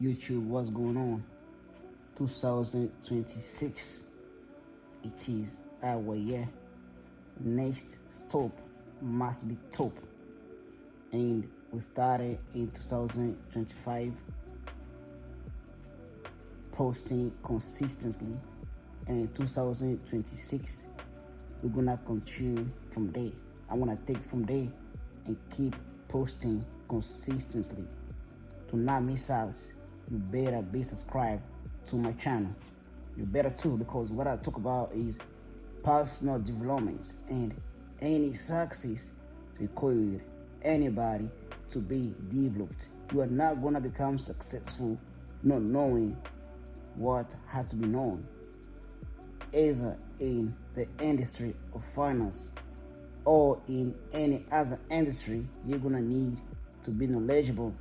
YouTube, what's going on? 2026, it is our year. Next stop must be top. And we started in 2025 posting consistently, and in 2026 we're gonna continue from there. I'm gonna take from there and keep posting consistently. To not miss out, you better be subscribed to my channel. You better too, because what I talk about is personal development, and any success requires anybody to be developed. You are not gonna become successful not knowing what has to be known. Either in the industry of finance or in any other industry, you're gonna need to be knowledgeable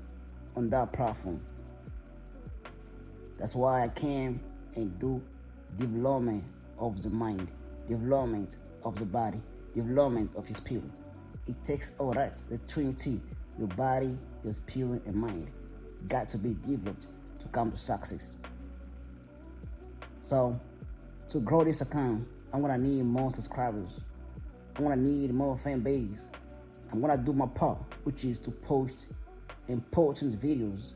on that platform. That's why I came and do development of the mind, development of the body, development of your spirit. It takes all that, the trinity, your body, your spirit, and mind, got to be developed to come to success. So, to grow this account, I'm gonna need more subscribers. I'm gonna need more fan base. I'm gonna do my part, which is to post important videos,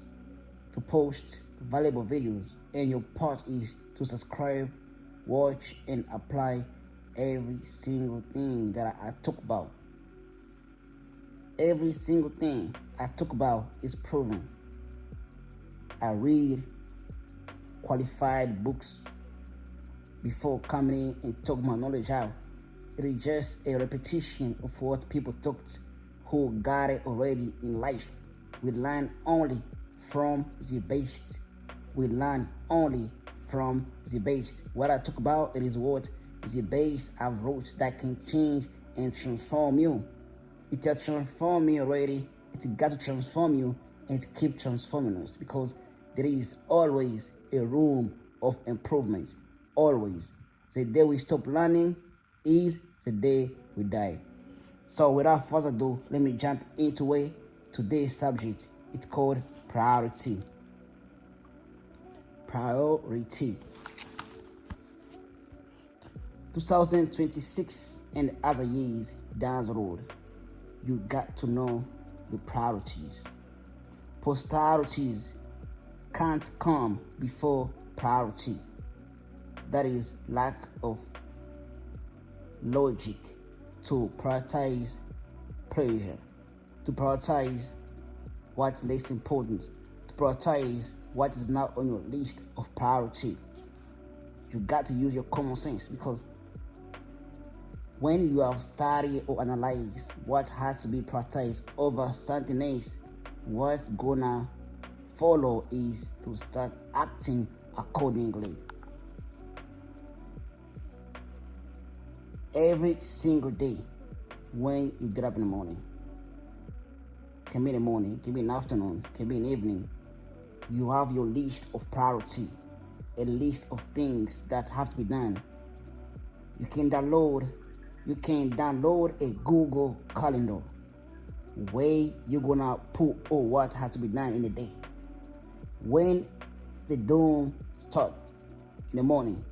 to post valuable videos, and your part is to subscribe, watch, and apply every single thing that I talk about. Every single thing I talk about is proven. I read qualified books before coming in and talk my knowledge out. It is just a repetition of what people talked who got it already in life. We learn only from the base. We learn only from the base. What I talk about, it is what the base I've wrote that can change and transform you. It has transformed me already. It's got to transform you and keep transforming us, because there is always a room of improvement. Always. The day we stop learning is the day we die. So without further ado, let me jump into it. Today's subject, it's called priority. Priority. 2026 and other years down the road, you got to know your priorities. Posterities can't come before priority. That is lack of logic to prioritize pleasure, to prioritize what's less important, to prioritize what is not on your list of priority. You got to use your common sense, because when you have studied or analyzed what has to be prioritized over something else, what's gonna follow is to start acting accordingly. Every single day when you get up in the morning, can be in the morning, can be in the afternoon, can be in the evening, you have your list of priority, a list of things that have to be done. You can download a Google Calendar where you're gonna put all what has to be done in the day. When the dawn starts in the morning,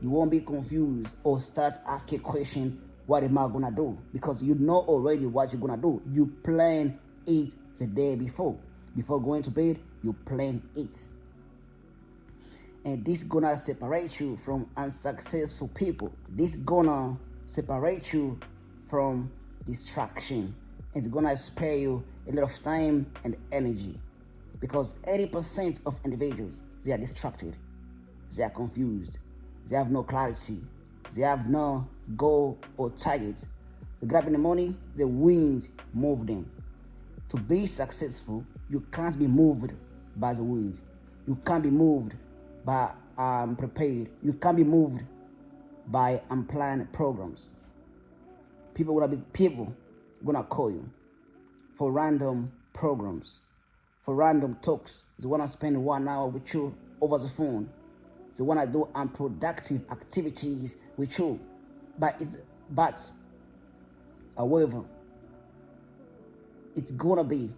you won't be confused or start asking question, what am I gonna do? Because you know already what you're gonna do. You plan it the day before. Before going to bed, you plan it. And this gonna separate you from unsuccessful people. This gonna separate you from distraction. It's gonna spare you a lot of time and energy, because 80% of individuals, they are distracted, they are confused, they have no clarity, they have no goal or target. They get up in the morning, the wind move them. To be successful, you can't be moved by the wind. You can't be moved by prepared. You can't be moved by unplanned programs. People gonna call you for random programs, for random talks. They wanna spend 1 hour with you over the phone. They wanna do unproductive activities with you. But however, it's gonna be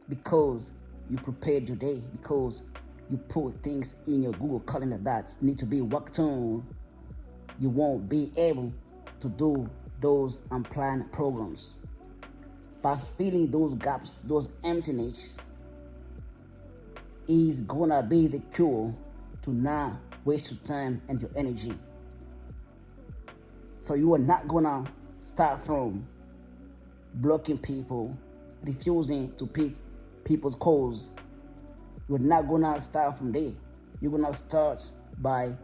because you prepared your day because you put things in your Google Calendar that need to be worked on. You won't be able to do those unplanned programs. By filling those gaps, those emptiness, is gonna be the cure to not waste your time and your energy. So you are not gonna start from blocking people, refusing to pick people's calls. You're not gonna start from there. You're gonna start by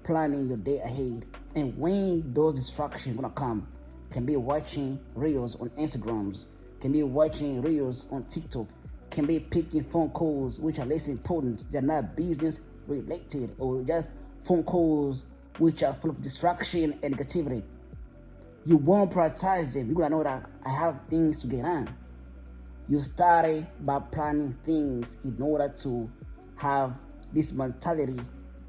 planning your day ahead. And when those distractions gonna come, can be watching reels on Instagrams, can be watching reels on TikTok, can be picking phone calls which are less important. They're not business related, or just phone calls which are full of distraction and negativity. You won't prioritize them. You're gonna know that I have things to get on. You started by planning things in order to have this mentality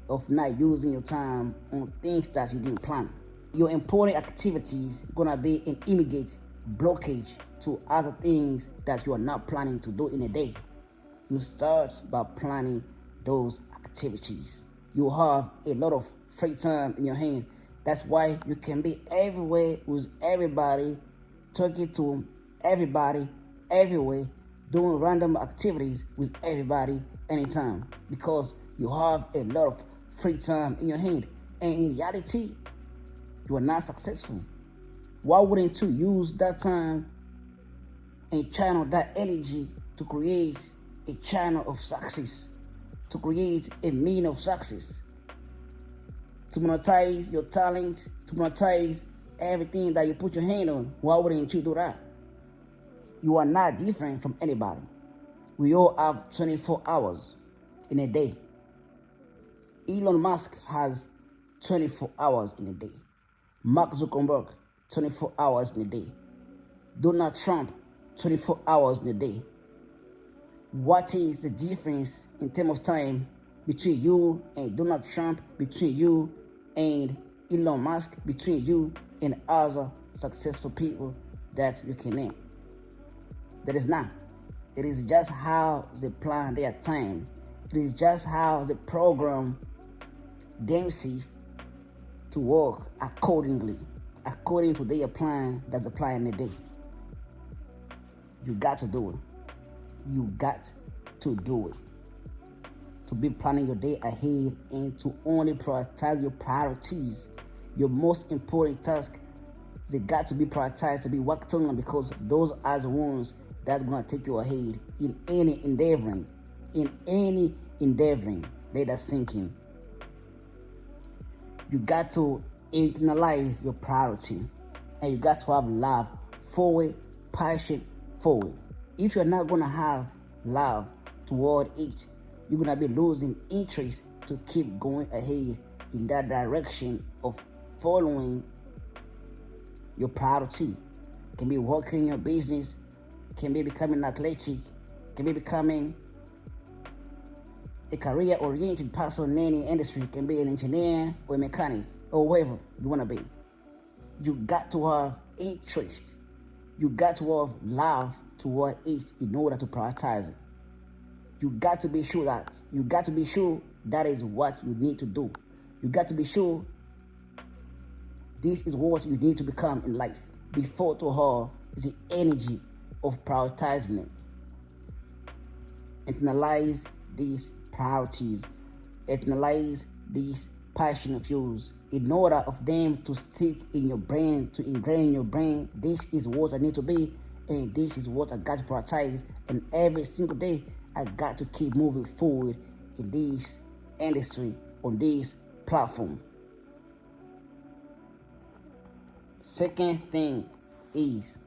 of not using your time on things that you didn't plan. Your important activities are gonna be an immediate blockage to other things that you are not planning to do in a day. You start by planning those activities. You have a lot of free time in your hand. That's why you can be everywhere with everybody, talking to everybody, everywhere, doing random activities with everybody anytime, because you have a lot of free time in your hand. And in reality, you are not successful. Why wouldn't you use that time and channel that energy to create a channel of success, to create a mean of success, to monetize your talent, to monetize everything that you put your hand on? Why wouldn't you do that? You are not different from anybody. We all have 24 hours in a day. Elon Musk has 24 hours in a day. Mark Zuckerberg, 24 hours in a day. Donald Trump, 24 hours in a day. What is the difference in terms of time between you and Donald Trump, between you and Elon Musk, between you and other successful people that you can name? There is none. It is just how they plan their time. It is just how they program themselves to work accordingly, according to their plan that's applied in the day. You got to do it. You got to do it. To be planning your day ahead and to only prioritize your priorities. Your most important task, they got to be prioritized, to be worked on, because those are the ones that's going to take you ahead in any endeavoring. Let us sink in. You got to internalize your priority, and you got to have love for it, passion for it. If you're not going to have love toward it, you're going to be losing interest to keep going ahead in that direction of following your priority. Can be working in your business, can be becoming athletic, can be becoming a career-oriented person in any industry, can be an engineer or a mechanic or whatever you want to be. You got to have interest. You got to have love toward it in order to prioritize it. You got to be sure that is what you need to do. You got to be sure this is what you need to become in life before to have the energy of prioritizing it. Internalize these priorities. Internalize these passion of yours in order of them to stick in your brain, to ingrain in your brain. This is what I need to be, and this is what I got to prioritize. And every single day, I got to keep moving forward in this industry, on this platform. Second thing is,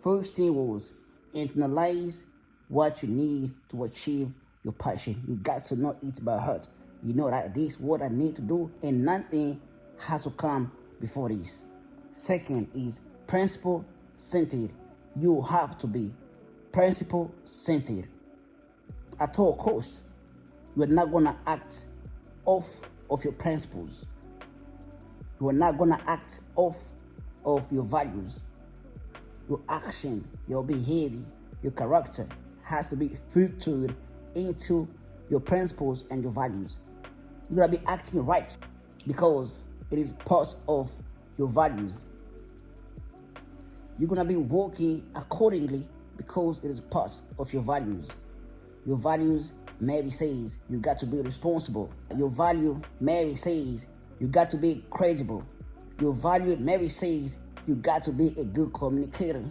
first thing was internalize what you need to achieve your passion. You got to know it by heart. You know that this is what I need to do, and nothing has to come before this. Second is principle-centered. You have to be principle-centered. At all costs, you are not going to act off of your principles. You are not going to act off of your values. Your action, your behavior, your character has to be filtered into your principles and your values. You're gonna be acting right because it is part of your values. You're gonna be working accordingly because it is part of your values. Your values maybe says you got to be responsible. Your value maybe says you got to be credible. Your value maybe says you got to be a good communicator.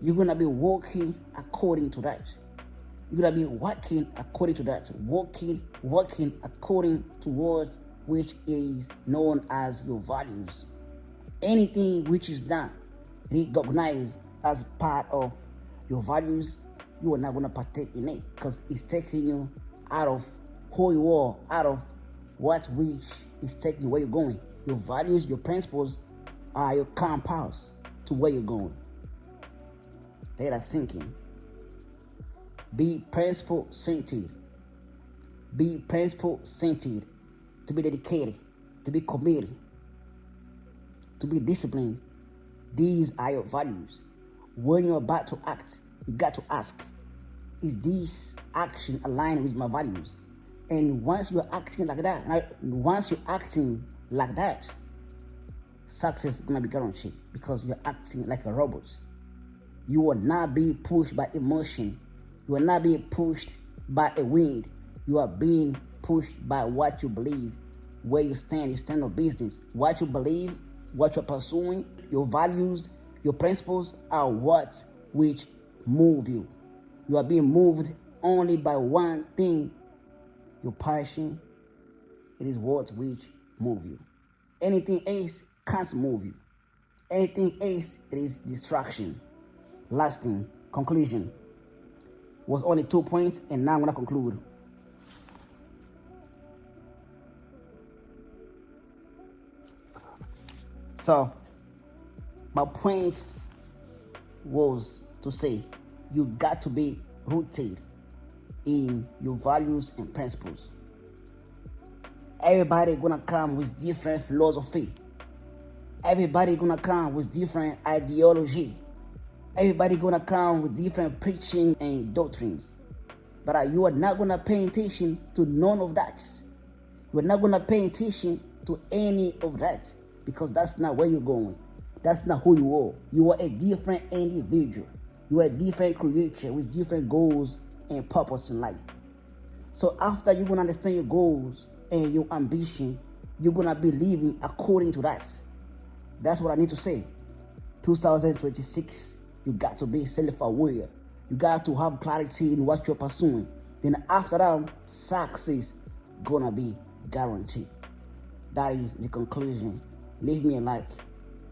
You're gonna be working according to that. You're gonna be working according to that. Working according towards which is known as your values. Anything which is not recognized as part of your values, you are not gonna partake in it because it's taking you out of who you are, out of what which is taking you where you're going. Your values, your principles are your compass to where you're going. Let us sink in. Be principle-centered. Be principle-centered. To be dedicated, to be committed, to be disciplined. These are your values. When you're about to act, you got to ask, is this action aligned with my values? And once you're acting like that, success is gonna be guaranteed because you're acting like a robot. You will not be pushed by emotion. You will not be pushed by a wind. You are being pushed by what you believe, where you stand on business. What you believe, what you're pursuing, your values, your principles are what which move you. You are being moved only by one thing, your passion. It is what which move you. Anything else can't move you. Anything else, it is distraction. Last thing, conclusion. Was only 2 points, and now I'm gonna conclude. So, my point was to say you got to be rooted in your values and principles. Everybody gonna come with different philosophy. Everybody gonna come with different ideology. Everybody gonna come with different preaching and doctrines. But you are not gonna pay attention to none of that. You are not gonna pay attention to any of that because that's not where you're going. That's not who you are. You are a different individual. You are a different creature with different goals and purpose in life. So after you're gonna understand your goals and your ambition, you're gonna be living according to that. That's what I need to say. 2026, you got to be self-aware. You got to have clarity in what you're pursuing. Then after that, success gonna be guaranteed. That is the conclusion. Leave me a like,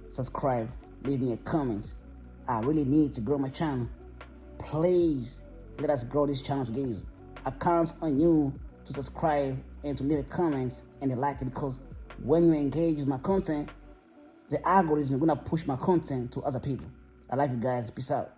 subscribe, leave me a comment. I really need to grow my channel. Please let us grow this channel together. I count on you to subscribe and to leave a comment and a like, because when you engage with my content, the algorithm is gonna push my content to other people. I love you guys. Peace out.